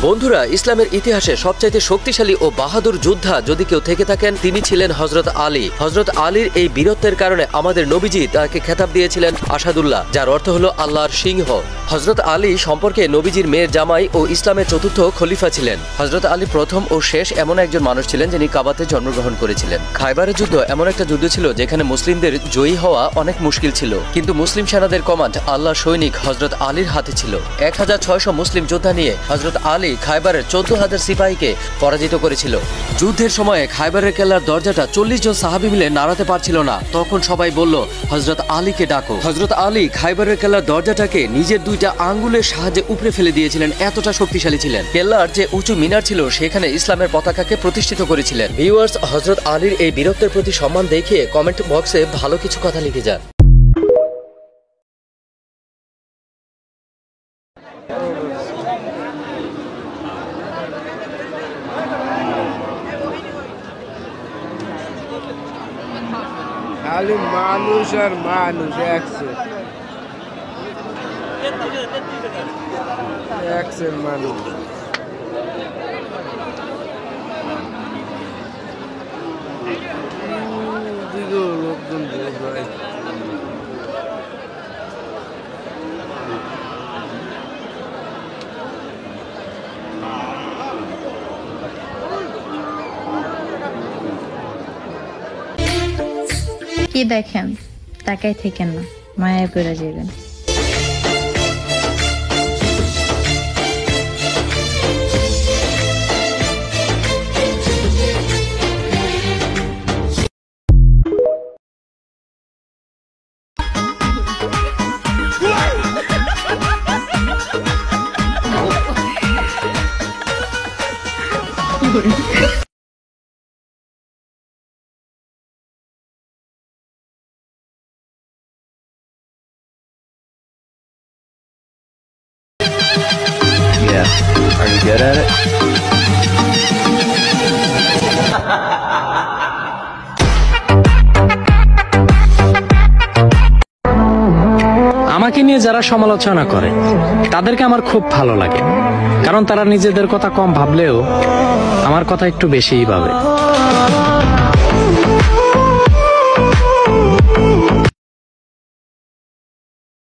বন্ধুরা, ইসলামের ইতিহাসে সবচাইতে শক্তিশালী ও বাহাদুর যোদ্ধা যদি কেউ থেকে থাকেন তিনি ছিলেন হযরত আলী। হযরত আলীর এই বীরত্বের কারণে আমাদের নবীজি তাকে খেতাব দিয়েছিলেন আসাদুল্লাহ, যার অর্থ হলো আল্লাহর সিংহ। হযরত আলী সম্পর্কে নবীজির মেয়ের জামাই ও ইসলামের চতুর্থ খলিফা ছিলেন। হযরত আলী প্রথম ও শেষ এমন একজন মানুষ ছিলেন যিনি কাবাতে জন্মগ্রহণ করেছিলেন। খায়বারের যুদ্ধ এমন একটা যুদ্ধ ছিল যেখানে মুসলিমদের জয়ী হওয়া অনেক মুশকিল ছিল, কিন্তু মুসলিম সেনাদের কমান্ড আল্লাহর সৈনিক হযরত আলীর হাতে ছিল। 1600 মুসলিম যোদ্ধা নিয়ে হযরত আলী খায়বারের 14,000 সিপাহীকে পরাজিত করেছিল। যুদ্ধের সময়ে খায়বারের কেল্লার দরজাটা 40 জন সাহাবী মিলে নাড়াতে পারছিল না। তখন সবাই বলল, হযরত আলীকে ডাকো। হযরত আলী খায়বারের কেল্লার দরজাটাকে নিজের 2টা আঙ্গুলের সাহায্যে উপড়ে ফেলে দিয়েছিলেন, এতটা শক্তিশালী ছিলেন। কেল্লার যে উঁচু মিনার ছিল সেখানে ইসলামের পতাকাকে প্রতিষ্ঠিত করেছিলেন। ভিউয়ার্স, হযরত আলীর এই বীরত্বের প্রতি সম্মান দেখিয়ে কমেন্ট বক্সে ভালো কিছু কথা লিখে যান। খালি মানুষ আর মানুষ, একসের মানুষ। লোকজন বোঝায় কি দেখেন, তাকাই থেকেন না, মায়া করে যাবেন। Are you good at it? আমাকে নিয়ে যারা সমালোচনা করে তাদেরকে আমার খুব ভালো লাগে, কারণ তারা নিজেদের কথা কম ভাবলেও আমার কথা একটু বেশিই ভাবে।